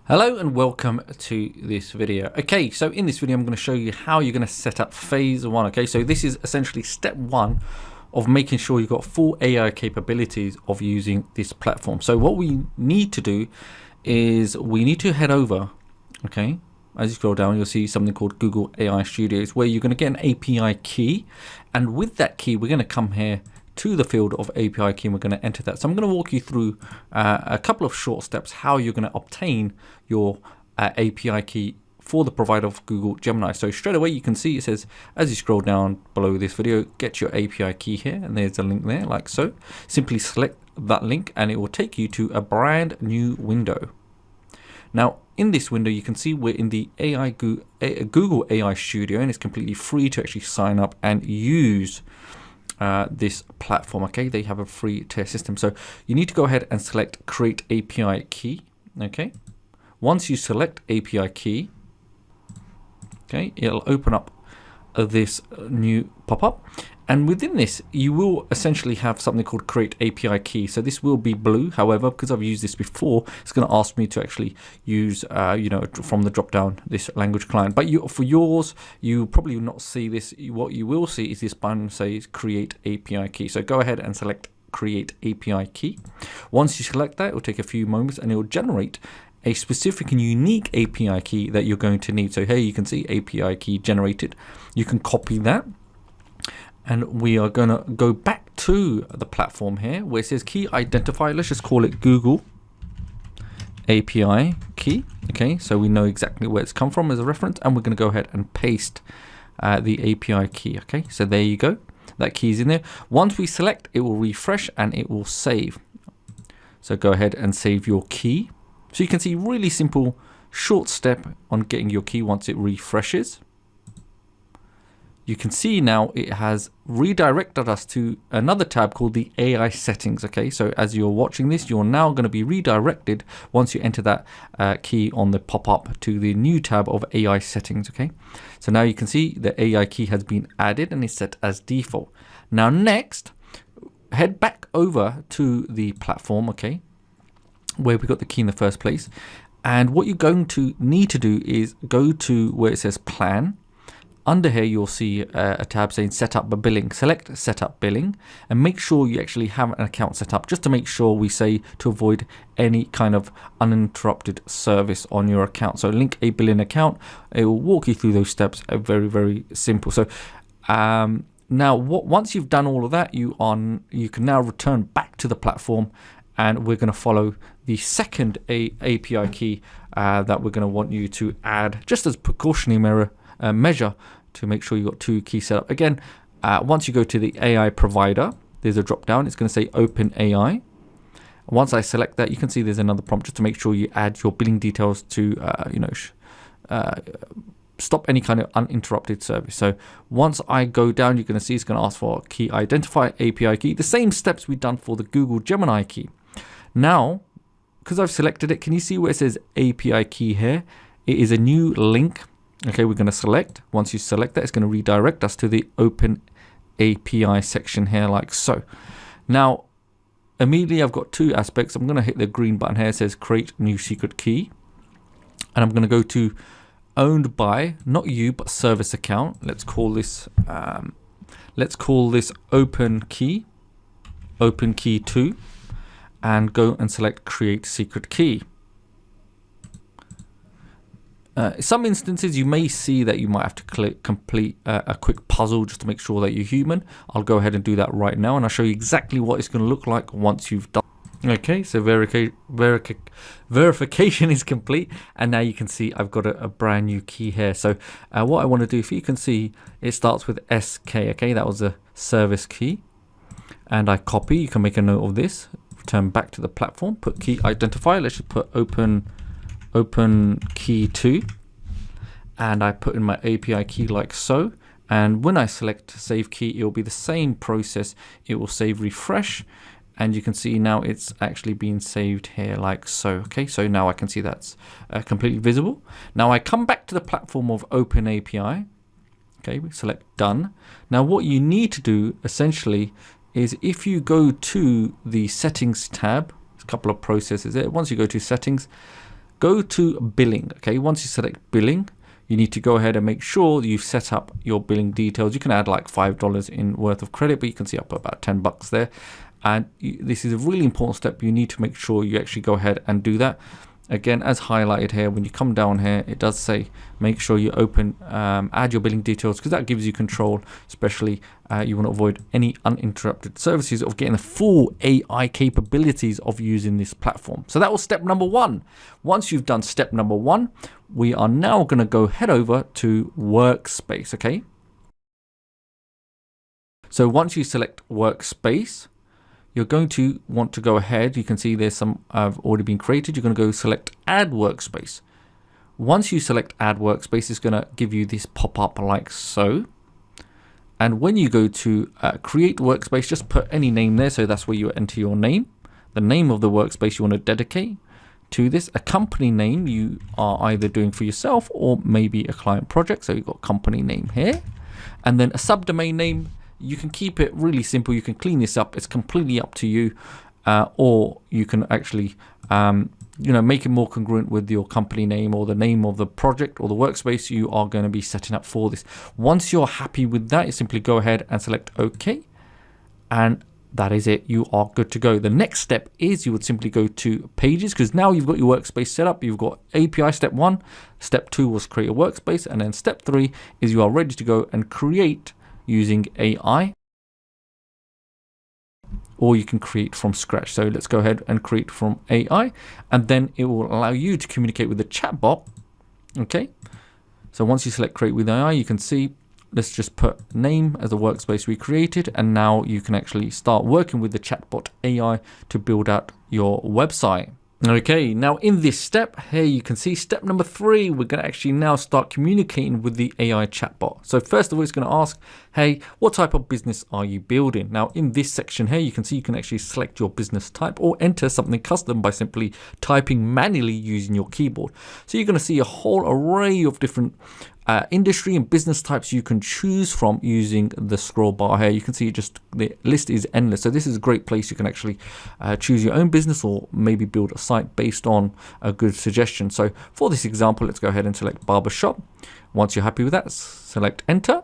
Hello and welcome to this video. Okay, so in this video I'm going to show you how you're going to set up phase one. Okay, so this is essentially step one of making sure you've got full AI capabilities of using this platform. So what we need to do is we need to head over, okay, as you scroll down you'll see something called Google AI Studios, where you're going to get an API key, and with that key we're going to come here to the field of API key and we're going to enter that. So I'm going to walk you through a couple of short steps how you're going to obtain your API key for the provider of Google Gemini. So straight away you can see it says, as you scroll down below this video, get your API key here, and there's a link there like so. Simply select that link and it will take you to a brand new window. Now in this window you can see we're in the Google AI Studio, and it's completely free to actually sign up and use this platform. Okay, they have a free tier system, so you need to go ahead and select create API key. Okay, once you select API key, okay, it'll open up this new pop-up, and within this you will essentially have something called create API key. So this will be blue, however, because I've used this before, it's going to ask me to actually use from the drop down this language client. But for yours you probably will not see this. What you will see is this button says create API key. So go ahead and select create API key. Once you select that, it will take a few moments and it will generate a specific and unique API key that you're going to need. So here you can see API key generated. You can copy that, and we are going to go back to the platform here where it says key identifier. Let's just call it Google API key. Okay, so we know exactly where it's come from as a reference, and we're going to go ahead and paste the API key. Okay, so there you go, that key is in there. Once we select, it will refresh and it will save. So go ahead and save your key. So you can see really simple short step on getting your key. Once it refreshes, you can see now it has redirected us to another tab called the AI settings. Okay, so as you're watching this, you're now going to be redirected once you enter that key on the pop-up to the new tab of AI settings. Okay, so now you can see the AI key has been added and is set as default. Now next, head back over to the platform, okay, where we got the key in the first place, and what you're going to need to do is go to where it says plan. Under here you'll see a tab saying set up a billing. Select set up billing and make sure you actually have an account set up, just to make sure we say to avoid any kind of uninterrupted service on your account. So link a billing account. It will walk you through those steps. Very simple. So now once you've done all of that, you can now return back to the platform, and we're going to follow the second API key that we're going to want you to add just as precautionary measure to make sure you've got two keys set up. Again, once you go to the AI provider, there's a drop down. It's going to say Open AI. Once I select that, you can see there's another prompt just to make sure you add your billing details to stop any kind of uninterrupted service. So once I go down, you're going to see it's going to ask for key identifier, API key, the same steps we've done for the Google Gemini key. Now, because I've selected it, can you see where it says API key here? It is a new link. Okay, we're going to select. Once you select that, it's going to redirect us to the Open API section here like so. Now, immediately I've got two aspects. I'm going to hit the green button here. It says create new secret key. And I'm going to go to owned by, not you, but service account. Let's call this open key 2, and go and select create secret key. Some instances you may see that you might have to complete a quick puzzle just to make sure that you're human. I'll go ahead and do that right now, and I'll show you exactly what it's going to look like once you've done. Okay, so verification is complete, and now you can see I've got a brand new key here. So what I want to do, if you can see, it starts with SK. Okay, that was a service key, and I copy. You can make a note of this. Return back to the platform. Put key identifier. Let's just put open key 2, and I put in my API key like so. And when I select save key, it will be the same process. It will save, refresh, and you can see now it's actually been saved here like so. Okay, so now I can see that's completely visible. Now I come back to the platform of Open API. Okay, we select done. Now what you need to do essentially is, if you go to the settings tab, there's a couple of processes there. Once you go to settings, go to billing. Okay, once you select billing, you need to go ahead and make sure you've set up your billing details. You can add like $5 in worth of credit, but you can see up about 10 bucks there. And this is a really important step. You need to make sure you actually go ahead and do that. Again, as highlighted here, when you come down here, it does say make sure you open, add your billing details, because that gives you control, especially you want to avoid any uninterrupted services of getting the full AI capabilities of using this platform. So that was step number one. Once you've done step number one, we are now going to head over to Workspace, okay? So once you select Workspace, you're going to want to go ahead. You can see there's some have already been created. You're going to go select Add Workspace. Once you select Add Workspace, it's going to give you this pop-up like so. And when you go to Create Workspace, just put any name there. So that's where you enter your name, the name of the workspace you want to dedicate to this. A company name you are either doing for yourself or maybe a client project. So you've got company name here. And then a subdomain name. You can keep it really simple. You can clean this up. It's completely up to you. Or you can actually, make it more congruent with your company name or the name of the project or the workspace you are going to be setting up for this. Once you're happy with that, you simply go ahead and select OK. And that is it. You are good to go. The next step is you would simply go to Pages, because now you've got your workspace set up. You've got API step 1. Step 2 was create a workspace. And then step 3 is you are ready to go and create using AI, or you can create from scratch. So let's go ahead and create from AI, and then it will allow you to communicate with the chatbot. Okay, so once you select create with AI, you can see, let's just put name as a workspace we created, and now you can actually start working with the chatbot AI to build out your website. Okay, now in this step here, you can see step number 3, we're going to actually now start communicating with the AI chatbot. So first of all, it's going to ask, hey, what type of business are you building? Now in this section here, you can see you can actually select your business type or enter something custom by simply typing manually using your keyboard. So you're going to see a whole array of different industry and business types you can choose from using the scroll bar here. You can see just the list is endless. So this is a great place you can actually choose your own business or maybe build a site based on a good suggestion. So for this example, let's go ahead and select barbershop. Once you're happy with that, select enter.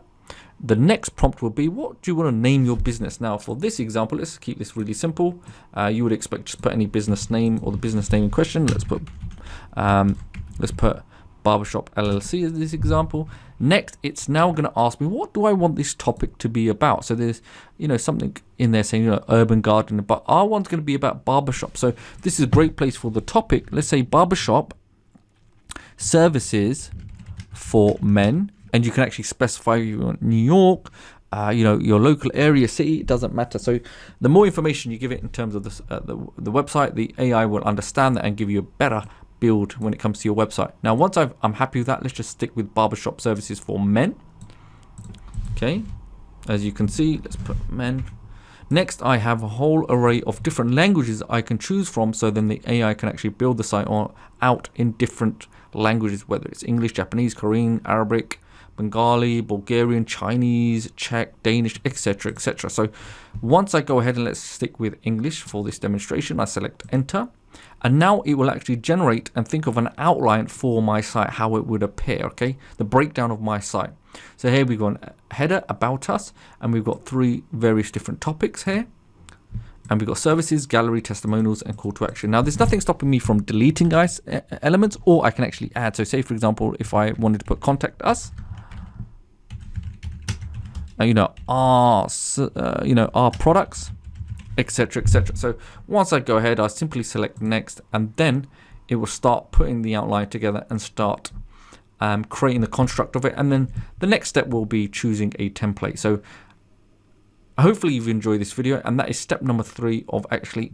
The next prompt will be, what do you want to name your business? Now for this example, let's keep this really simple. You would expect just put any business name or the business name in question. Let's put Barbershop LLC as this example. Next, it's now going to ask me, what do I want this topic to be about? So there's, something in there saying, urban gardening, but our one's going to be about barbershop. So this is a great place for the topic. Let's say barbershop services for men, and you can actually specify you want New York, your local area, city, it doesn't matter. So the more information you give it in terms of this, the website, the AI will understand that and give you a better build when it comes to your website. Now once I'm happy with that, let's just stick with barbershop services for men. Okay, as you can see, let's put men. Next, I have a whole array of different languages I can choose from, so then the AI can actually build the site out in different languages, whether it's English, Japanese, Korean, Arabic, Bengali, Bulgarian, Chinese, Czech, Danish, etc, etc. So once I go ahead and let's stick with English for this demonstration, I select enter. And now it will actually generate and think of an outline for my site, how it would appear, okay? The breakdown of my site. So here we've got a header, about us, and we've got 3 various different topics here. And we've got services, gallery, testimonials, and call to action. Now there's nothing stopping me from deleting elements, or I can actually add. So say for example, if I wanted to put contact us, our products, etc, etc. So once I go ahead, I simply select next, and then it will start putting the outline together and start creating the construct of it. And then the next step will be choosing a template. So hopefully you've enjoyed this video, and that is step number 3 of actually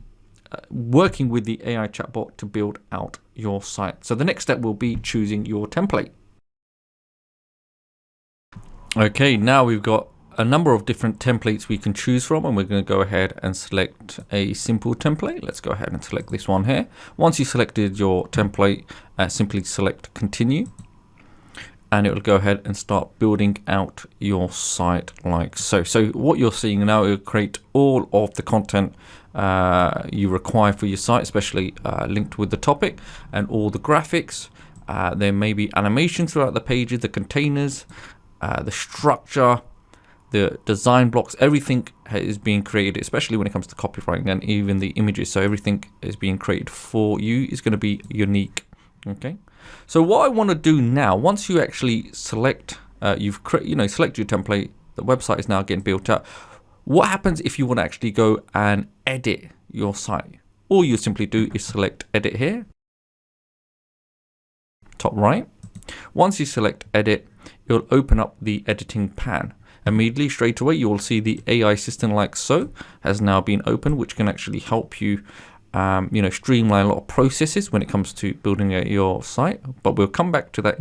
working with the AI chatbot to build out your site. So the next step will be choosing your template. Okay, now we've got a number of different templates we can choose from, and we're going to go ahead and select a simple template. Let's go ahead and select this one here. Once you selected your template, simply select continue. and it will go ahead and start building out your site like so. So what you're seeing now, it will create all of the content you require for your site, especially linked with the topic, and all the graphics. There may be animations throughout the pages, the containers, the structure, the design blocks. Everything is being created, especially when it comes to copywriting, and even the images. So everything is being created for you. Is going to be unique. Okay. So what I want to do now, once you actually select, select your template, the website is now getting built up. What happens if you want to actually go and edit your site? All you simply do is select edit here, top right. Once you select edit, it'll open up the editing pan. Immediately, straight away, you will see the AI assistant like so has now been opened, which can actually help you streamline a lot of processes when it comes to building your site. But we'll come back to that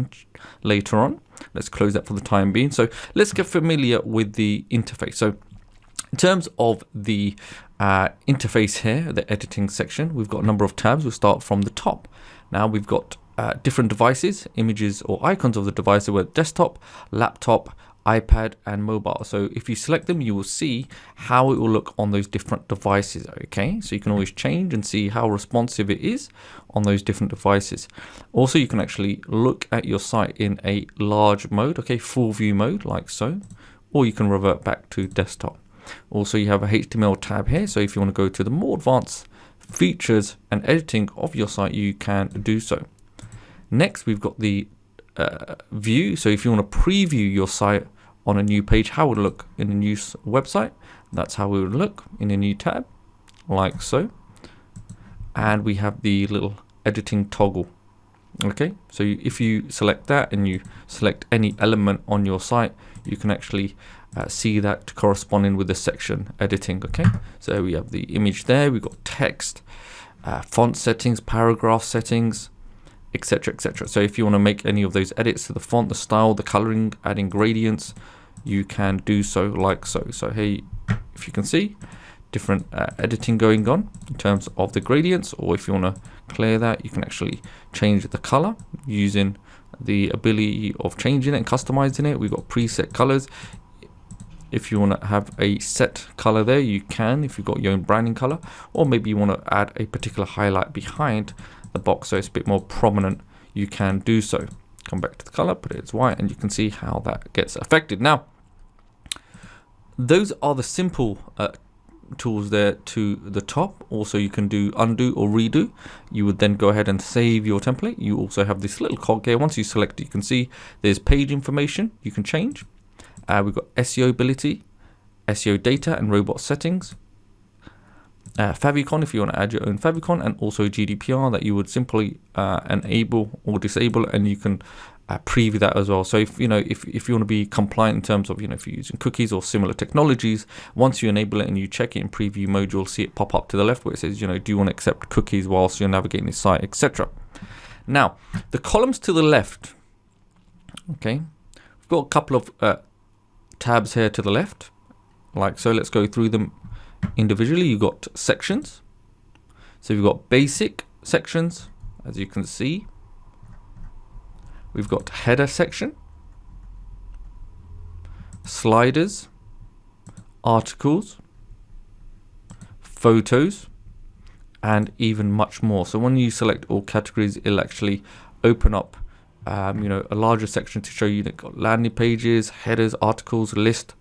later on. Let's close that for the time being. So let's get familiar with the interface. So in terms of the interface here, the editing section, we've got a number of tabs. We'll start from the top. Now we've got different devices, images or icons of the device. So we're desktop, laptop, iPad and mobile. So if you select them, you will see how it will look on those different devices. Okay, so you can always change and see how responsive it is on those different devices. Also, you can actually look at your site in a large mode, okay, full view mode like so, or you can revert back to desktop. Also, you have a HTML tab here, so if you want to go to the more advanced features and editing of your site, you can do so. Next, we've got the view. So if you want to preview your site on a new page, how it would look in a new website, that's how it would look in a new tab like so. And we have the little editing toggle. Okay, so if you select that and you select any element on your site, you can actually see that corresponding with the section editing. Okay, so we have the image there, we've got text, font settings, paragraph settings, etc, etc. So if you want to make any of those edits to the font, the style, the coloring, adding gradients, you can do so like so. So hey, if you can see different editing going on in terms of the gradients, or if you want to clear that, you can actually change the color using the ability of changing it and customizing it. We've got preset colors. If you want to have a set color there, you can, if you've got your own branding color, or maybe you want to add a particular highlight behind the box so it's a bit more prominent, you can do so. Come back to the color, put it as white, and you can see how that gets affected. Now, those are the simple tools there to the top. Also, you can do undo or redo. You would then go ahead and save your template. You also have this little cog here. Once you select it, you can see there's page information you can change. We've got SEO ability, SEO data and robot settings, favicon if you want to add your own favicon, and also GDPR that you would simply enable or disable, and you can preview that as well. So if you want to be compliant in terms of if you're using cookies or similar technologies, once you enable it and you check it in preview mode, you'll see it pop up to the left where it says do you want to accept cookies whilst you're navigating the site, etc. Now the columns to the left, okay, we've got a couple of tabs here to the left like so. Let's go through them individually. You've got sections, so you've got basic sections, as you can see. We've got header section, sliders, articles, photos, and even much more. So when you select all categories, it'll actually open up a larger section to show you that got landing pages, headers, articles, list,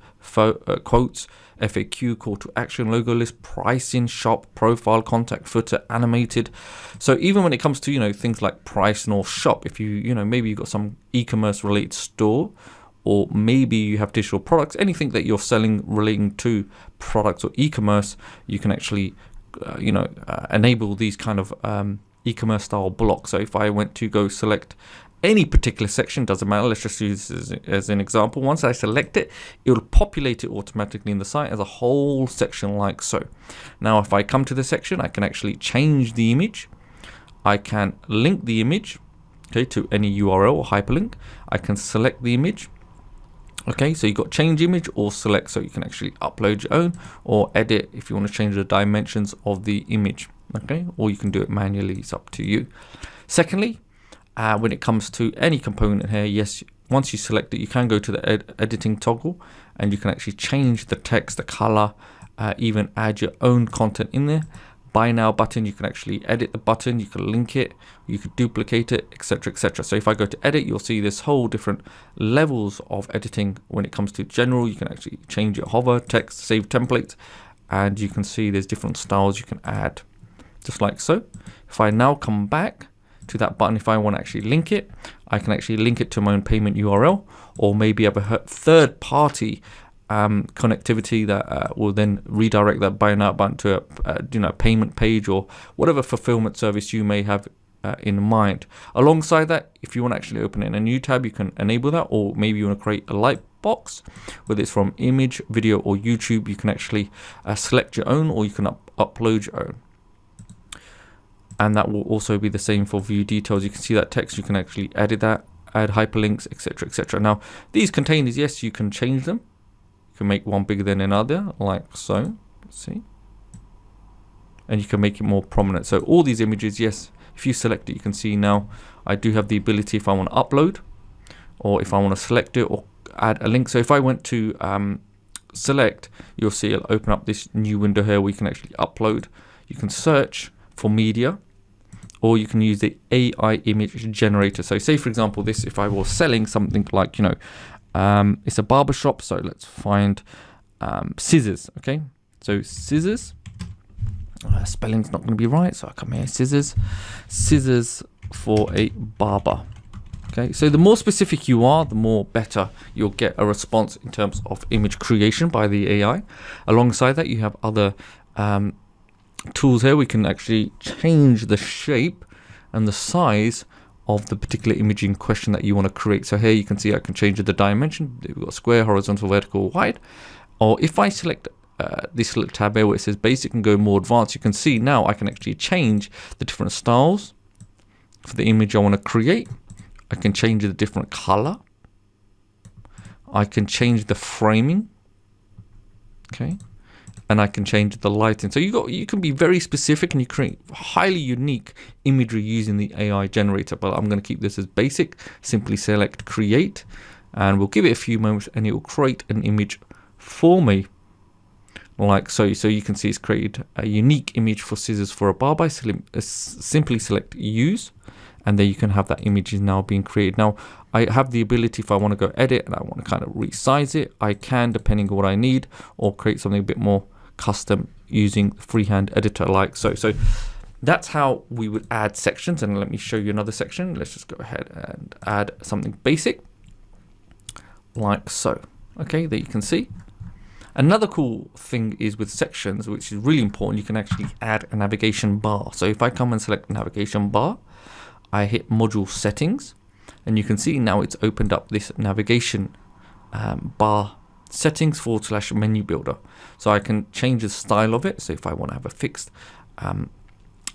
quotes, FAQ, call to action, logo list, pricing, shop, profile, contact, footer, animated. So even when it comes to things like pricing or shop, if maybe you've got some e-commerce related store, or maybe you have digital products, anything that you're selling relating to products or e-commerce, you can actually enable these kind of e-commerce style blocks. So if I went to go select any particular section, doesn't matter, let's just use this as an example. Once I select it, it will populate it automatically in the site as a whole section like so. Now if I come to the section, I can actually change the image. I can link the image, okay, to any URL or hyperlink. I can select the image. Okay, so you've got change image or select, so you can actually upload your own or edit if you want to change the dimensions of the image, okay, or you can do it manually, it's up to you. Secondly, when it comes to any component here, yes, once you select it, you can go to the editing toggle, and you can actually change the text, the color, even add your own content in there. Buy now button, you can actually edit the button, you can link it, you could duplicate it, etc, etc. So if I go to edit, you'll see this whole different levels of editing. When it comes to general, you can actually change your hover, text, save templates, and you can see there's different styles you can add, just like so. If I now come back to that button, if I want to actually link it, I can actually link it to my own payment URL, or maybe have a third party connectivity that will then redirect that buy now button to a payment page, or whatever fulfillment service you may have in mind. Alongside that, if you want to actually open it in a new tab, you can enable that, or maybe you want to create a light box, whether it's from image, video, or YouTube. You can actually select your own, or you can upload your own. And that will also be the same for view details. You can see that text, you can actually edit that, add hyperlinks, etc, etc. Now, these containers, yes, you can change them. You can make one bigger than another, like so. See, and you can make it more prominent. So all these images, yes, if you select it, you can see now I do have the ability, if I want to upload, or if I want to select it or add a link. So if I went to select, you'll see it'll open up this new window here where you can actually upload. You can search for media, or you can use the AI image generator. So say, for example, this, if I was selling something like, it's a barber shop, so let's find scissors. Okay, so scissors, spelling's not going to be right, so I come here, scissors for a barber. Okay, so the more specific you are, the more better you'll get a response in terms of image creation by the AI. Alongside that, you have other tools here. We can actually change the shape and the size of the particular image in question that you want to create. So here you can see I can change the dimension. We've got square, horizontal, vertical, wide. Or if I select this little tab here where it says basic and go more advanced, you can see now I can actually change the different styles for the image I want to create. I can change the different color. I can change the framing. Okay. And I can change the lighting. So you can be very specific, and you create highly unique imagery using the AI generator. But I'm going to keep this as basic. Simply select create, and we'll give it a few moments, and it will create an image for me, like so. So you can see it's created a unique image for scissors for a barber. Simply select use, and there you can have that image is now being created. Now I have the ability, if I want to go edit and I want to kind of resize it, I can, depending on what I need, or create something a bit more custom using freehand editor like so. So that's how we would add sections. And let me show you another section. Let's just go ahead and add something basic like so. Okay, there you can see. Another cool thing is with sections, which is really important, you can actually add a navigation bar. So if I come and select navigation bar, I hit module settings, and you can see now it's opened up this navigation bar settings / menu builder. So I can change the style of it. So if I want to have a fixed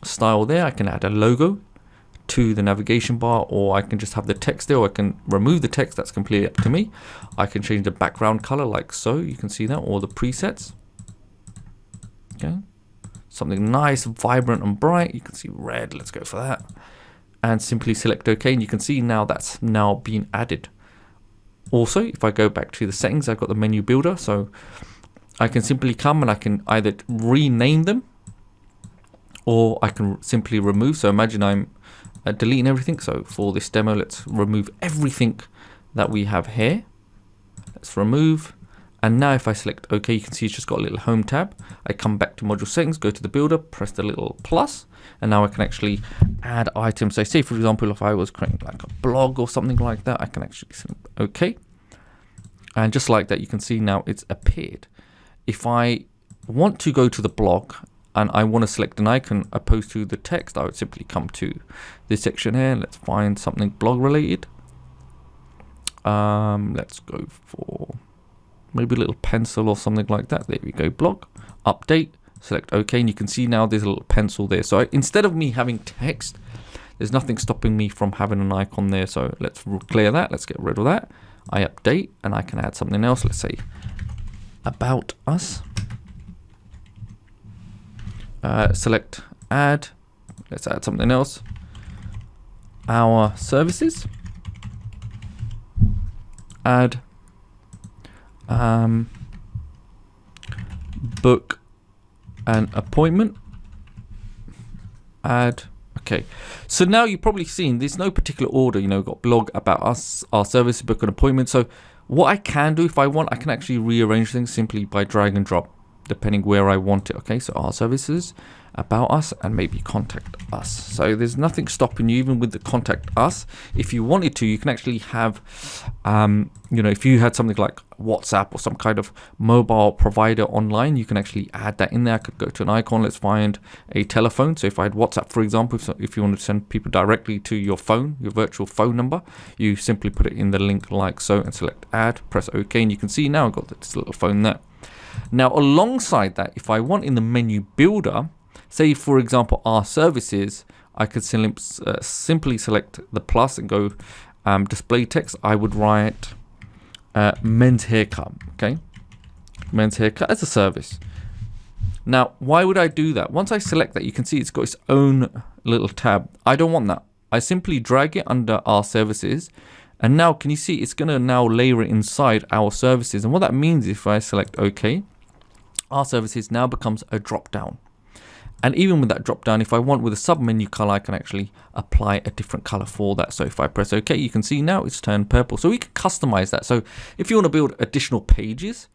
style there, I can add a logo to the navigation bar, or I can just have the text there, or I can remove the text. That's completely up to me. I can change the background color like so. You can see that, or the presets. Okay, something nice, vibrant and bright. You can see red. Let's go for that. And simply select OK, and you can see now that's now been added. Also, if I go back to the settings, I've got the menu builder, so I can simply come and I can either rename them, or I can simply remove. So imagine I'm deleting everything. So for this demo, let's remove everything that we have here. Let's remove. And now if I select OK, you can see it's just got a little home tab. I come back to module settings, go to the builder, press the little plus, and now I can actually add items. So say, for example, if I was creating like a blog or something like that, I can actually select OK. And just like that, you can see now it's appeared. If I want to go to the blog and I want to select an icon opposed to the text, I would simply come to this section here. Let's find something blog related. Let's go for maybe a little pencil or something like that. There we go, blog, update, select OK, and you can see now there's a little pencil there. So instead of me having text, there's nothing stopping me from having an icon there. So let's clear that, let's get rid of that. I update, and I can add something else. Let's say about us. Select add, let's add something else. Our services. add book an appointment, add. Okay, so now you've probably seen there's no particular order. You know, got blog, about us, our service, book an appointment. So what I can do if I want, I can actually rearrange things simply by drag and drop, depending where I want it. Okay, so our services, about us, and maybe contact us. So there's nothing stopping you, even with the contact us. If you wanted to, you can actually have, you know, if you had something like WhatsApp or some kind of mobile provider online, you can actually add that in there. I could go to an icon. Let's find a telephone. So if I had WhatsApp, for example, if you want to send people directly to your phone, your virtual phone number, you simply put it in the link like so and select add, press OK, and you can see now I've got this little phone there. Now, alongside that, if I want in the menu builder, say, for example, our services, I could simply select the plus and go display text. I would write men's haircut, okay? Men's haircut as a service. Now, why would I do that? Once I select that, you can see it's got its own little tab. I don't want that. I simply drag it under our services. And now, can you see it's going to now layer it inside our services? And what that means, if I select OK, our services now becomes a drop down. And even with that drop down, if I want with a sub menu color, I can actually apply a different color for that. So if I press OK, you can see now it's turned purple. So we can customize that. So if you want to build additional pages,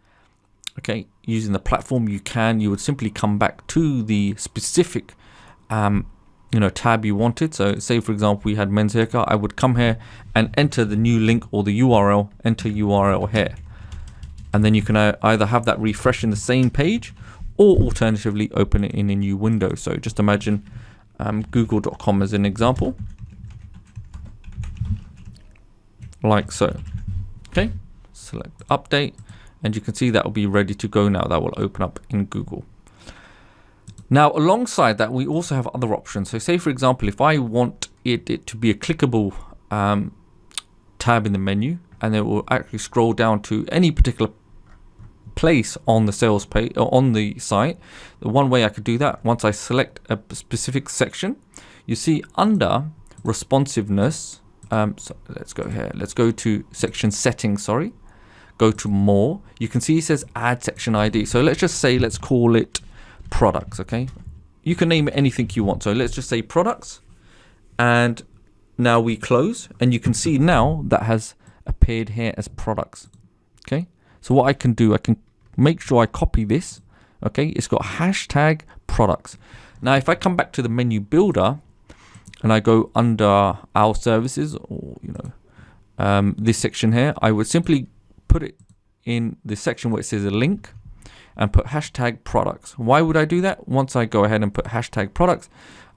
okay, using the platform, you can. You would simply come back to the specific you know, tab you wanted. So say, for example, we had men's haircut. I would come here and enter the new link or the URL, enter URL here. And then you can either have that refresh in the same page, or alternatively open it in a new window. So just imagine google.com as an example, like so. Okay, select update, and you can see that will be ready to go now. That will open up in Google. Now, alongside that, we also have other options. So say, for example, if I want it to be a clickable tab in the menu, and it will actually scroll down to any particular place on the sales page or on the site. The one way I could do that, once I select a specific section, you see under responsiveness, so let's go here, let's go to section settings, sorry, go to more. You can see it says add section ID. So let's just say, let's call it products. Okay, you can name it anything you want. So let's just say products, and now we close, and you can see now that has appeared here as products. Okay, so what I can do, I can make sure I copy this. Okay, it's got hashtag products. Now, if I come back to the menu builder and I go under our services, or you know, this section here, I would simply put it in the section where it says a link and put hashtag products. Why would I do that? Once I go ahead and put hashtag products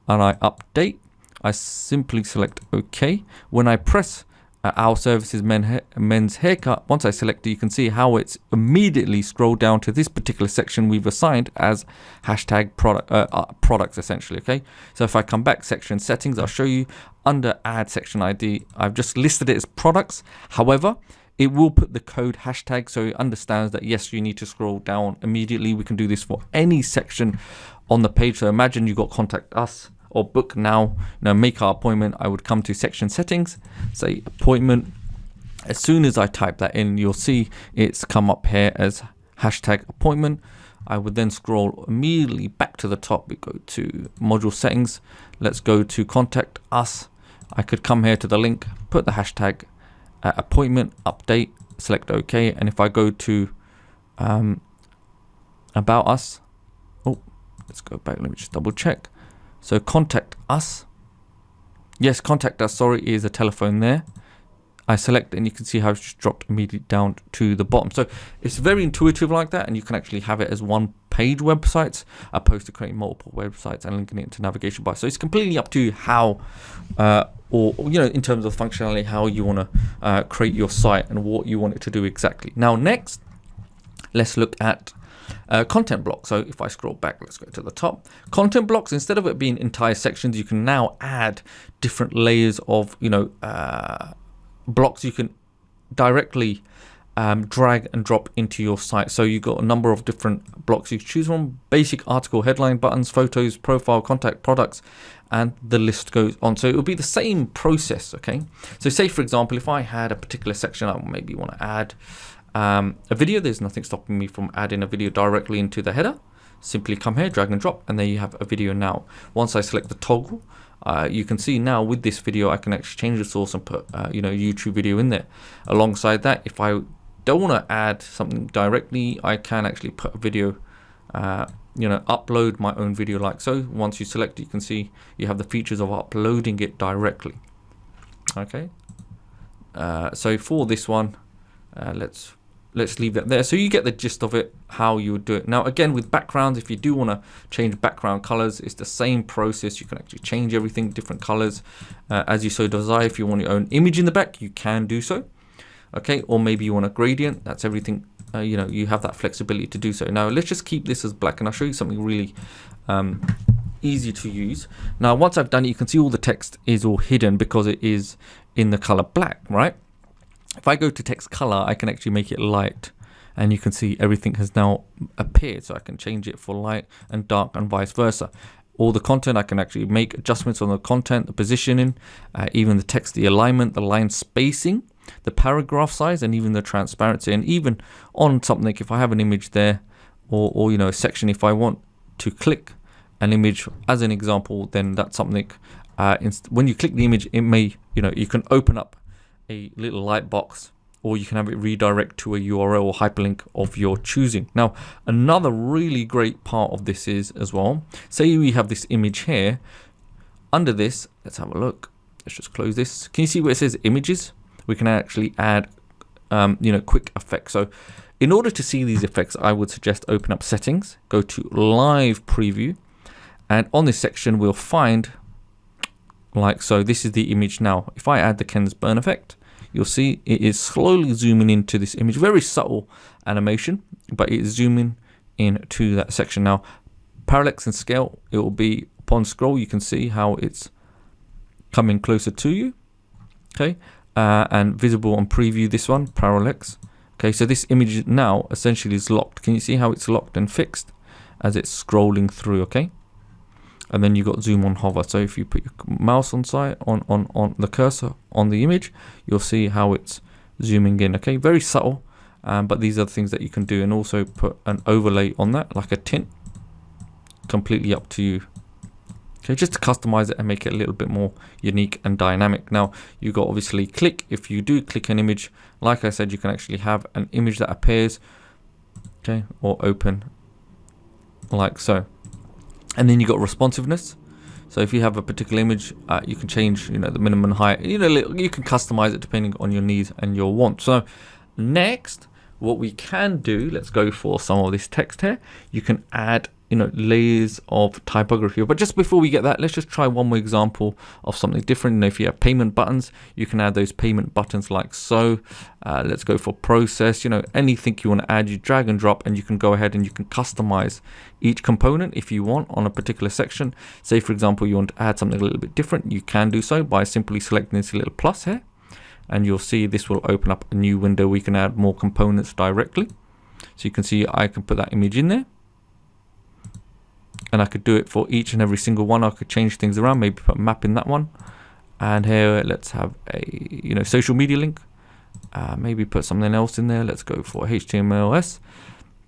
and I update, I simply select OK. When I press our services men's haircut, once I select it, you can see how it's immediately scrolled down to this particular section we've assigned as hashtag products essentially. Okay, so if I come back, section settings, I'll show you under add section ID, I've just listed it as products. However, it will put the code hashtag, so it understands that yes, you need to scroll down immediately. We can do this for any section on the page. So imagine you got contact us or book now, make our appointment. I would come to section settings, say appointment. As soon as I type that in, you'll see it's come up here as hashtag appointment. I would then scroll immediately back to the top. We go to module settings. Let's go to contact us. I could come here to the link, put the hashtag appointment, update, select OK. And if I go to about us, oh, let's go back. Let me just double check. So contact us. Yes, contact us, sorry, is a telephone there. I select, and you can see how it's just dropped immediately down to the bottom. So it's very intuitive like that, and you can actually have it as one page websites opposed to creating multiple websites and linking it into navigation bar. So it's completely up to you how, or in terms of functionality, how you want to create your site and what you want it to do exactly. Now, next, let's look at content blocks. So if I scroll back, let's go to the top. Content blocks, instead of it being entire sections, you can now add different layers of blocks. You can directly drag and drop into your site. So you've got a number of different blocks you can choose from: basic, article, headline, buttons, photos, profile, contact, products, and the list goes on. So it will be the same process. Okay, so say for example, if I had a particular section, I maybe want to add a video. There's nothing stopping me from adding a video directly into the header. Simply come here, drag and drop, and there you have a video now. Once I select the toggle, you can see now with this video I can actually change the source and put YouTube video in there. Alongside that, if I don't want to add something directly, I can actually put a video, upload my own video like so. Once you select it, you can see you have the features of uploading it directly. Okay, so for this one, let's leave that there. So you get the gist of it, how you would do it. Now again, with backgrounds, if you do want to change background colors, it's the same process. You can actually change everything, different colors as you so desire. If you want your own image in the back, you can do so. Okay, or maybe you want a gradient. That's everything. You have that flexibility to do so. Now let's just keep this as black, and I'll show you something really easy to use. Now once I've done it, you can see all the text is all hidden because it is in the color black, right? If I go to text color, I can actually make it light, and you can see everything has now appeared. So I can change it for light and dark and vice versa. All the content, I can actually make adjustments on the content, the positioning, even the text, the alignment, the line spacing, the paragraph size, and even the transparency. And even on something, if I have an image there or a section, if I want to click an image as an example, then that's something when you click the image, it may you can open up a little light box, or you can have it redirect to a URL or hyperlink of your choosing. Now another really great part of this is as well, say we have this image here. Under this, let's have a look. Let's just close this. Can you see where it says images? We can actually add quick effects. So in order to see these effects, I would suggest open up settings, go to live preview, and on this section we'll find like so. This is the image now. If I add the Ken Burns effect, you'll see it is slowly zooming into this image. Very subtle animation, but it is zooming into that section. Now parallax and scale, it will be upon scroll, you can see how it's coming closer to you. Okay, and visible on preview, this one, parallax. Okay, so this image now essentially is locked. Can you see how it's locked and fixed as it's scrolling through? Okay, and then you got zoom on hover. So if you put your mouse on the cursor on the image, you'll see how it's zooming in. Okay, very subtle, but these are the things that you can do. And also put an overlay on that, like a tint. Completely up to you. Okay, just to customize it and make it a little bit more unique and dynamic. Now you got obviously click. If you do click an image, like I said, you can actually have an image that appears, okay, or open like so. And then you got responsiveness. So if you have a particular image, you can change the minimum height. You can customize it depending on your needs and your wants. So next, what we can do, let's go for some of this text here. You can add layers of typography. But just before we get that, let's just try one more example of something different. If you have payment buttons, you can add those payment buttons like so. Let's go for process. Anything you want to add, you drag and drop, and you can go ahead and you can customize each component if you want on a particular section. Say for example, you want to add something a little bit different, you can do so by simply selecting this little plus here, and you'll see this will open up a new window. We can add more components directly. So you can see I can put that image in there. And I could do it for each and every single one. I could change things around, maybe put a map in that one. And here, let's have a social media link. Maybe put something else in there. Let's go for HTMLS.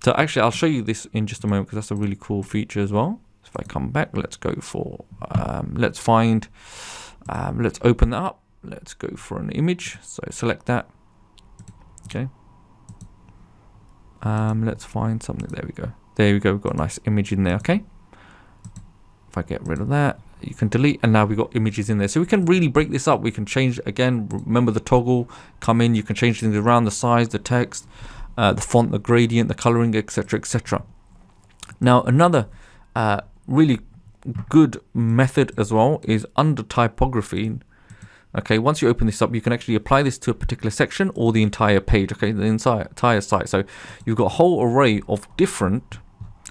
So actually, I'll show you this in just a moment because that's a really cool feature as well. So if I come back, let's go for, let's open that up. Let's go for an image. So select that. Okay. Let's find something. There we go. There we go. We've got a nice image in there. Okay. If I get rid of that, you can delete, and now we've got images in there. So we can really break this up. We can change, again, remember the toggle, come in, you can change things around, the size, the text, the font, the gradient, the coloring, etc., etc. Now another really good method as well is under typography. Okay, once you open this up, you can actually apply this to a particular section or the entire page, okay, the entire site. So you've got a whole array of different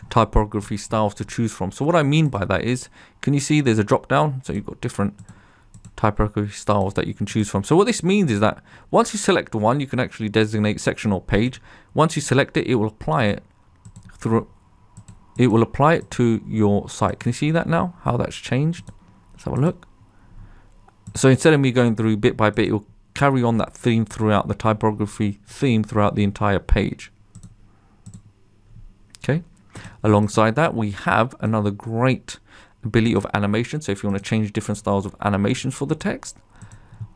typography styles to choose from. So what I mean by that is, can you see there's a drop down? So you've got different typography styles that you can choose from. So what this means is that once you select one, you can actually designate section or page. Once you select it, it will apply it through. It will apply it to your site. Can you see that now? How that's changed? Let's have a look. So instead of me going through bit by bit, it will carry on that theme throughout the typography theme throughout the entire page. Okay. Alongside that, we have another great ability of animation. So if you want to change different styles of animations for the text,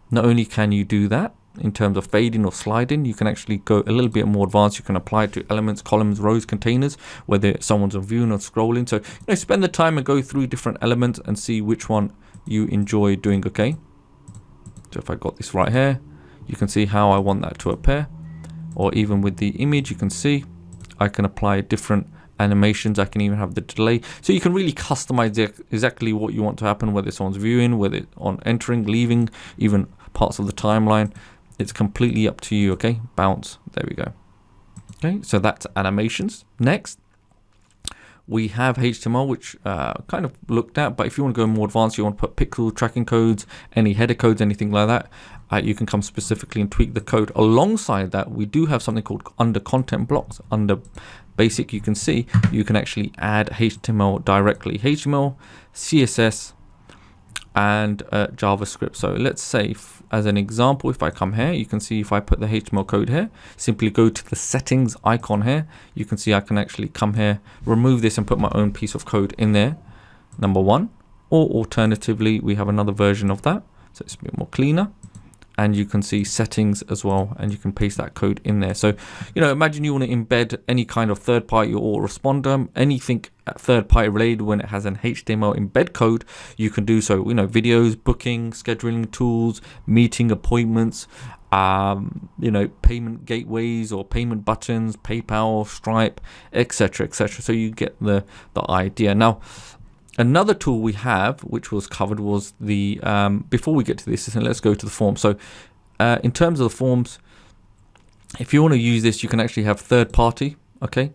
not only can you do that in terms of fading or sliding, you can actually go a little bit more advanced. You can apply it to elements, columns, rows, containers, whether someone's viewing or scrolling. So spend the time and go through different elements and see which one you enjoy doing. Okay, so if I got this right here, you can see how I want that to appear. Or even with the image, you can see I can apply different animations. I can even have the delay, so you can really customize exactly what you want to happen, whether someone's viewing, whether it's on entering, leaving, even parts of the timeline. It's completely up to you. Okay, bounce, there we go. Okay, so that's animations. Next, we have HTML, which kind of looked at, but if you want to go more advanced, you want to put pixel tracking codes, any header codes, anything like that, you can come specifically and tweak the code. Alongside that, we do have something called under content blocks. Under basic, you can see you can actually add HTML directly, HTML, CSS, and JavaScript. So let's say, as an example, if I come here, you can see if I put the HTML code here, simply go to the settings icon here, you can see I can actually come here, remove this and put my own piece of code in there, number one. Or alternatively, we have another version of that, so it's a bit more cleaner. And you can see settings as well, and you can paste that code in there. So, imagine you want to embed any kind of third party or responder, anything third party related when it has an HTML embed code, you can do so. Videos, booking, scheduling tools, meeting appointments, payment gateways or payment buttons, PayPal, Stripe, etc., etc. So you get the idea. Now, another tool we have, which was covered, was the, before we get to this, let's go to the form. So in terms of the forms, if you want to use this, you can actually have third party. Okay.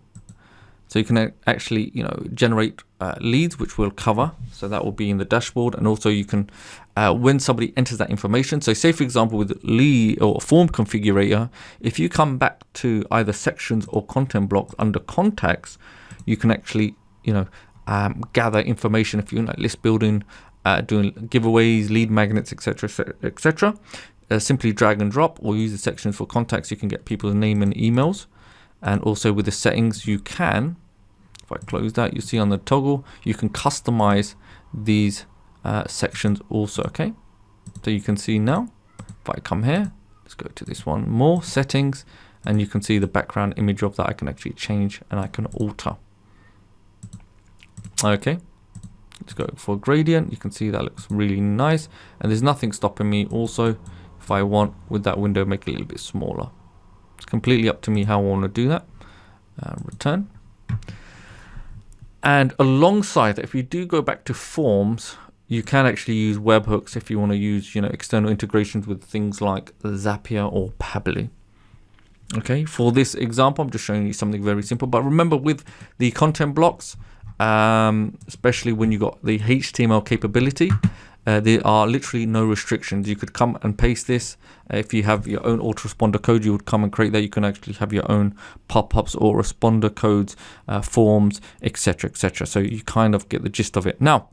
So you can actually, generate leads, which we'll cover. So that will be in the dashboard. And also you can, when somebody enters that information, so say for example, with lead or form configurator, if you come back to either sections or content blocks under contacts, you can actually, gather information if you're like list building, doing giveaways, lead magnets, etc., etc. Simply drag and drop, or use the sections for contacts. You can get people's name and emails. And also with the settings, you can, if I close that, you see on the toggle, you can customize these sections also. Okay, so you can see now, if I come here, let's go to this one, more settings, and you can see the background image of that I can actually change and I can alter. Okay, let's go for gradient. You can see that looks really nice, and there's nothing stopping me also, if I want, with that window, make it a little bit smaller. It's completely up to me how I want to do that. Return. And alongside that, if you do go back to forms, you can actually use webhooks if you want to use external integrations with things like Zapier or Pabbly. Okay, for this example, I'm just showing you something very simple, but remember with the content blocks, especially when you got the HTML capability, there are literally no restrictions. You could come and paste this. If you have your own autoresponder code, you would come and create that. You can actually have your own pop-ups or responder codes, forms, etc., etc. So you kind of get the gist of it. Now,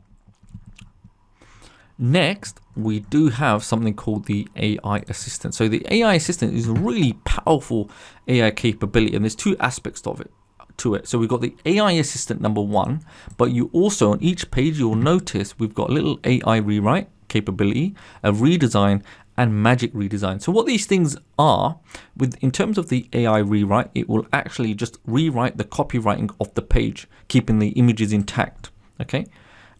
next, we do have something called the AI Assistant. So the AI Assistant is a really powerful AI capability, and there's two aspects of it. So we've got the AI Assistant number one, but you also on each page you'll notice we've got a little AI rewrite capability, a redesign, and magic redesign. So what these things are, in terms of the AI rewrite, it will actually just rewrite the copywriting of the page, keeping the images intact. Okay,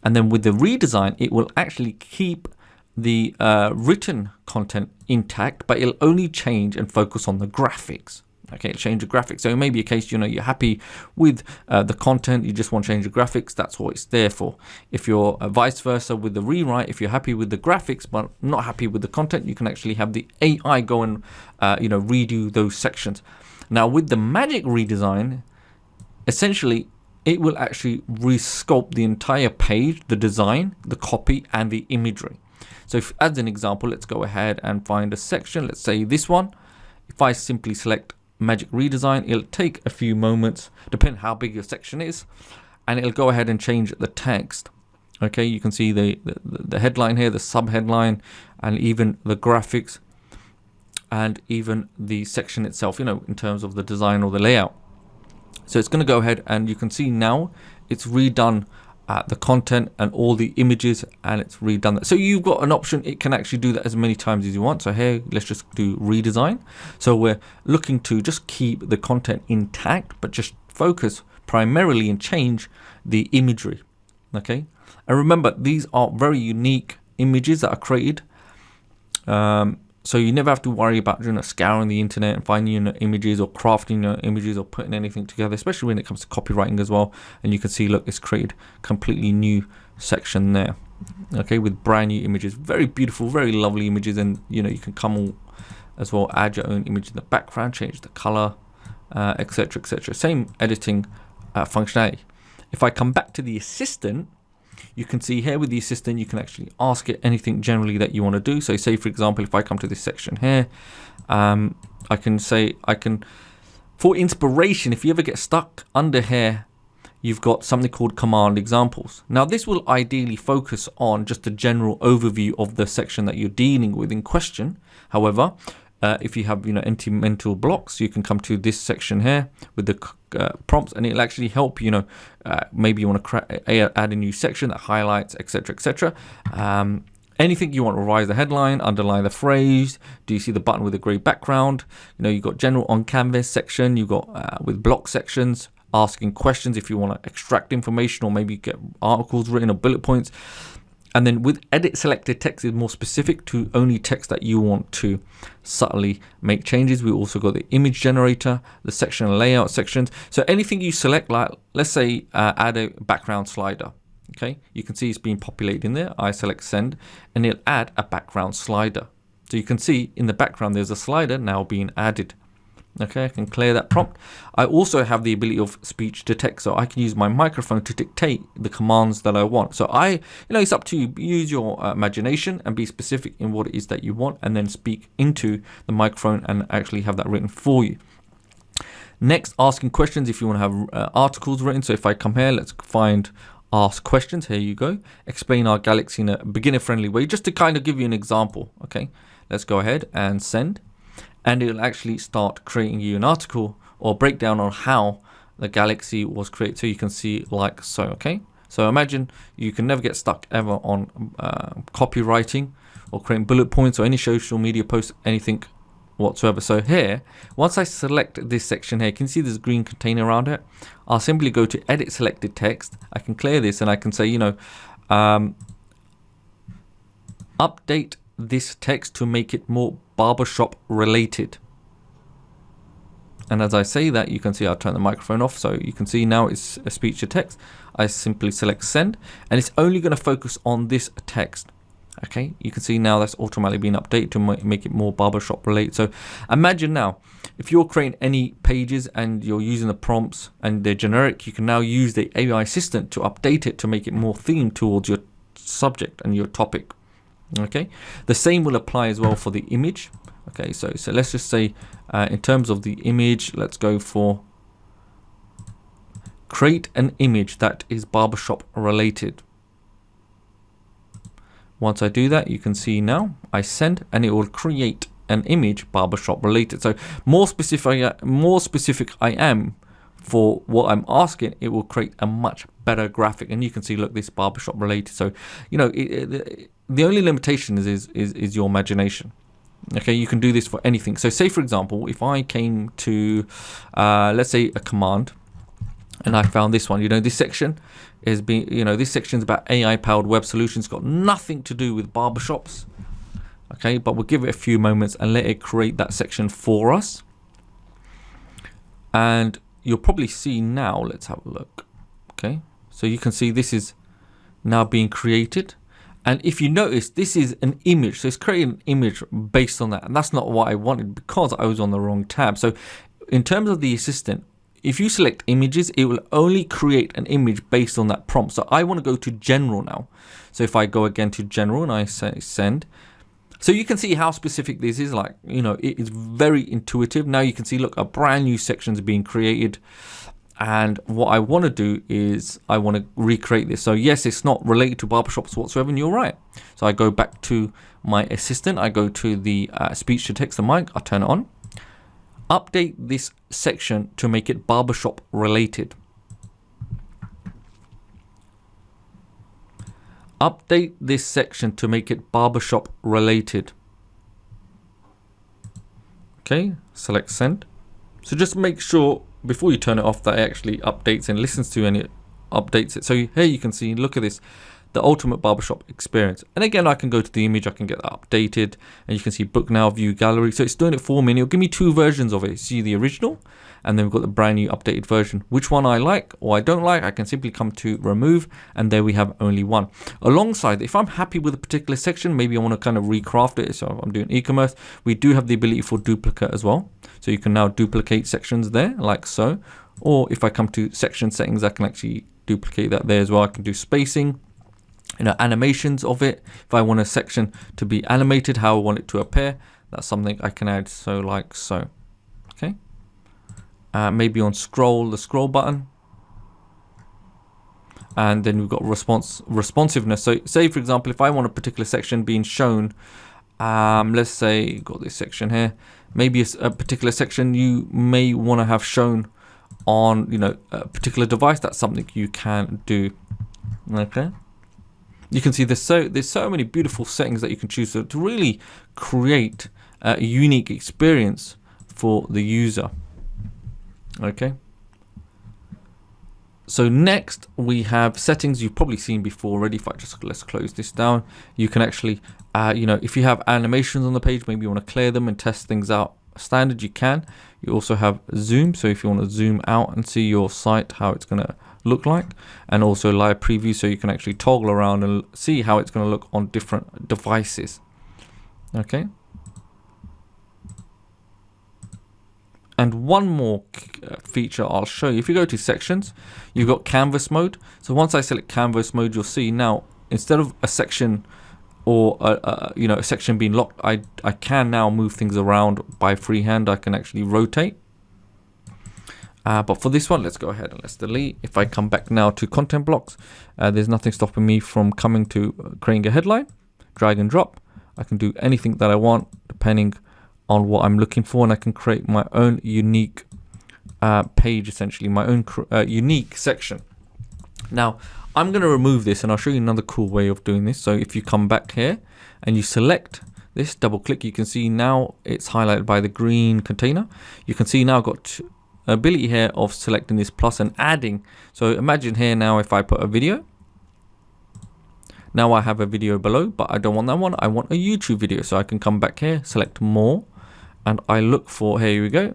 and then with the redesign, it will actually keep the written content intact, but it'll only change and focus on the graphics. Okay, change the graphics. So it may be a case, you're happy with the content, you just want to change the graphics. That's what it's there for. If you're vice versa with the rewrite, if you're happy with the graphics but not happy with the content, you can actually have the AI go and redo those sections. Now with the magic redesign, essentially it will actually resculpt the entire page, the design, the copy, and the imagery. So if, as an example, let's go ahead and find a section. Let's say this one. If I simply select Magic Redesign, it'll take a few moments, depending how big your section is, and it'll go ahead and change the text. Okay, you can see the headline here, the sub headline, and even the graphics, and even the section itself, you know, in terms of the design or the layout. So it's going to go ahead, and you can see now it's redone the content and all the images, and it's redone that. So you've got an option, it can actually do that as many times as you want. So here, let's just do redesign. So we're looking to just keep the content intact, but just focus primarily and change the imagery. Okay, and remember, these are very unique images that are created. So you never have to worry about, you know, scouring the internet and finding, you know, images, or crafting, you know, images, or putting anything together, especially when it comes to copywriting as well. And you can see, look, it's created completely new section there. Okay, with brand new images, very beautiful, very lovely images. And you know, you can come all as well, add your own image in the background, change the color, etc., etc. Same editing functionality. If I come back to the assistant, you can see here with the assistant, you can actually ask it anything generally that you want to do. So say, for example, if I come to this section here, I can say, for inspiration, if you ever get stuck under here, you've got something called command examples. Now this will ideally focus on just a general overview of the section that you're dealing with in question. However, if you have, you know, empty mental blocks, you can come to this section here with the prompts, and it'll actually help, you know, maybe you want to add a new section that highlights, etc., etc. Anything you want to revise the headline, underline the phrase. Do you see the button with the grey background? You know, you've got general on canvas section, you've got with block sections, asking questions if you want to extract information, or maybe get articles written or bullet points. And then with edit selected text is more specific to only text that you want to subtly make changes. We also got the image generator, the section and layout sections. So anything you select, like let's say add a background slider. Okay, you can see it's being populated in there. I select send, and it'll add a background slider. So you can see in the background there's a slider now being added. Okay, I can clear that prompt. I also have the ability of speech to text, so I can use my microphone to dictate the commands that I want. So you know, it's up to you. Use your imagination and be specific in what it is that you want, and then speak into the microphone and actually have that written for you. Next, asking questions if you want to have articles written. So if I come here, let's find ask questions. Here you go. Explain our galaxy in a beginner-friendly way, just to kind of give you an example. Okay, let's go ahead and send. And it'll actually start creating you an article or breakdown on how the galaxy was created, so you can see like so. Okay, so imagine you can never get stuck ever on copywriting or creating bullet points or any social media posts, anything whatsoever. So here, once I select this section here, can you see there's a green container around it? I'll simply go to edit selected text. I can clear this, and I can say, you know, update this text to make it more barbershop related. And as I say that, you can see I'll turn the microphone off, so you can see now it's a speech to text. I simply select send, and it's only going to focus on this text. Okay, you can see now that's automatically been updated to make it more barbershop related. So imagine now, if you're creating any pages and you're using the prompts and they're generic, you can now use the AI assistant to update it to make it more themed towards your subject and your topic. Okay, the same will apply as well for the image. Okay, so let's just say in terms of the image, let's go for create an image that is barbershop related. Once I do that, you can see now I send, and it will create an image barbershop related. So more specific I am for what I'm asking, it will create a much better graphic. And you can see, look, this barbershop related. So, you know, the only limitation is your imagination. Okay, you can do this for anything. So say, for example, if I came to, let's say, a command, and I found this one, you know, this section is being, you know, this section is about AI powered web solutions, got nothing to do with barbershops. Okay, but we'll give it a few moments and let it create that section for us. And you'll probably see now, let's have a look. Okay, so you can see this is now being created. And if you notice, this is an image. So it's creating an image based on that. And that's not what I wanted because I was on the wrong tab. So in terms of the assistant, if you select images, it will only create an image based on that prompt. So I want to go to general now. So if I go again to general and I say send, so you can see how specific this is. Like, you know, it is very intuitive. Now you can see, look, a brand new section is being created. And what I want to do is I want to recreate this. So yes, it's not related to barbershops whatsoever, and you're right. So I go back to my assistant. I go to the speech to text and mic. I turn it on. Update this section to make it barbershop related. Update this section to make it barbershop related. Okay, select send. So just make sure before you turn it off that it actually updates and listens to and it updates it. So here you can see, look at this, the ultimate barbershop experience. And again, I can go to the image, I can get that updated, and you can see book now, view gallery. So it's doing it for me, and it'll give me two versions of it. See the original, and then we've got the brand new updated version. Which one I like or I don't like, I can simply come to remove, and there we have only one. Alongside, if I'm happy with a particular section, maybe I want to kind of recraft it. So I'm doing e-commerce, we do have the ability for duplicate as well. So you can now duplicate sections there like so. Or if I come to section settings, I can actually duplicate that there as well. I can do spacing, you know, animations of it. If I want a section to be animated, how I want it to appear, that's something I can add. So like so, okay. Maybe on scroll, the scroll button. And then we've got responsiveness. So say for example, if I want a particular section being shown, let's say got this section here, maybe a particular section you may want to have shown on, you know, a particular device. That's something you can do. Okay. You can see there's so many beautiful settings that you can choose to really create a unique experience for the user. Okay. So next we have settings you've probably seen before already. If I just, let's close this down, you can actually, you know, if you have animations on the page, maybe you want to clear them and test things out standard, you can. You also have zoom. So if you want to zoom out and see your site, how it's going to look like, and also live preview, so you can actually toggle around and see how it's going to look on different devices. Okay. And one more feature I'll show you. If you go to sections, you've got canvas mode. So once I select canvas mode, you'll see now instead of a section or you know, a section being locked, I can now move things around by freehand. I can actually rotate. But for this one, let's go ahead and let's delete. If I come back now to content blocks, there's nothing stopping me from coming to creating a headline, drag and drop. I can do anything that I want depending on what I'm looking for, and I can create my own unique page, essentially my own unique section. Now I'm going to remove this, and I'll show you another cool way of doing this. So if you come back here and you select this, double click, you can see now it's highlighted by the green container. You can see now I've got ability here of selecting this plus and adding. So imagine here now if I put a video, now I have a video below, but I don't want that one. I want a YouTube video. So I can come back here, select more, and I look for, here we go,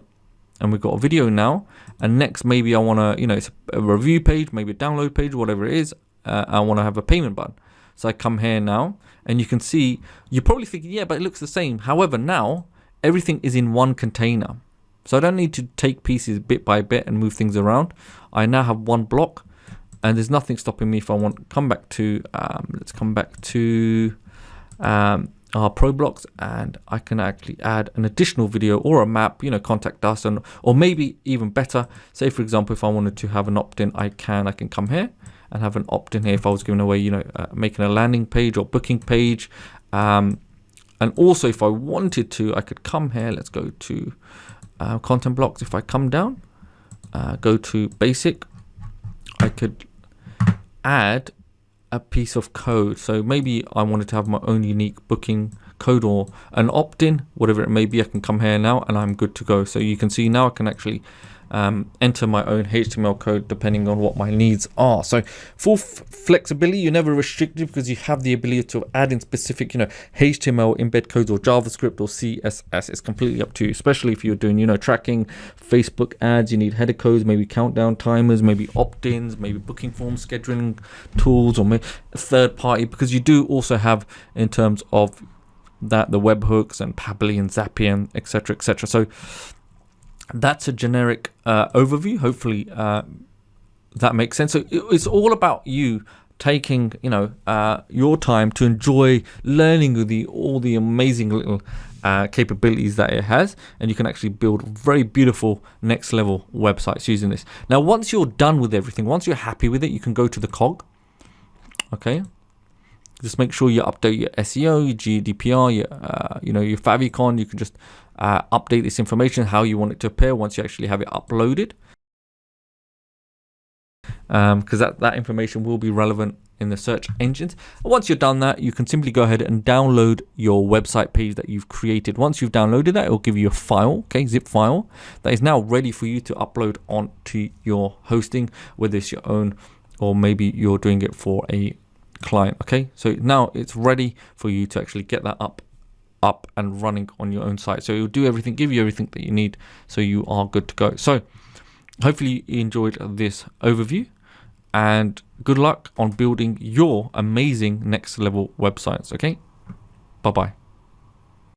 and we've got a video now. And next, maybe I want to, you know, it's a review page, maybe a download page, whatever it is. I want to have a payment button. So I come here now, and you can see, you're probably thinking, yeah, but it looks the same. However, now everything is in one container. So I don't need to take pieces bit by bit and move things around. I now have one block, and there's nothing stopping me if I want to come back to, let's come back to our Pro Blocks, and I can actually add an additional video or a map, you know, contact us, and or maybe even better, say for example, if I wanted to have an opt-in, I can come here and have an opt-in here if I was giving away, you know, making a landing page or booking page. And also if I wanted to, I could come here, let's go to content blocks. If I come down, go to basic, I could add a piece of code. So maybe I wanted to have my own unique booking code or an opt-in, whatever it may be. I can come here now and I'm good to go. So you can see now I can actually enter my own HTML code depending on what my needs are. So full flexibility, you're never restricted because you have the ability to add in specific, you know, HTML embed codes or JavaScript or CSS. It's completely up to you, especially if you're doing, you know, tracking Facebook ads. You need header codes, maybe countdown timers, maybe opt-ins, maybe booking forms, scheduling tools, or maybe third party, because you do also have in terms of that the webhooks and Pabbly and Zapier, etc., etc. So that's a generic overview. Hopefully that makes sense. So it's all about you taking, your time to enjoy learning all the amazing little capabilities that it has, and you can actually build very beautiful next level websites using this. Now, once you're done with everything, once you're happy with it, you can go to the cog. Okay, just make sure you update your SEO, your GDPR, your favicon. You can just update this information how you want it to appear once you actually have it uploaded, because that information will be relevant in the search engines. And once you've done that, you can simply go ahead and download your website page that you've created. Once you've downloaded that, it will give you a file, okay, zip file, that is now ready for you to upload onto your hosting, whether it's your own or maybe you're doing it for a client. Okay, so now it's ready for you to actually get that up and running on your own site. So it'll do everything, give you everything that you need, so you are good to go. So hopefully you enjoyed this overview, and good luck on building your amazing next level websites. Okay, bye bye.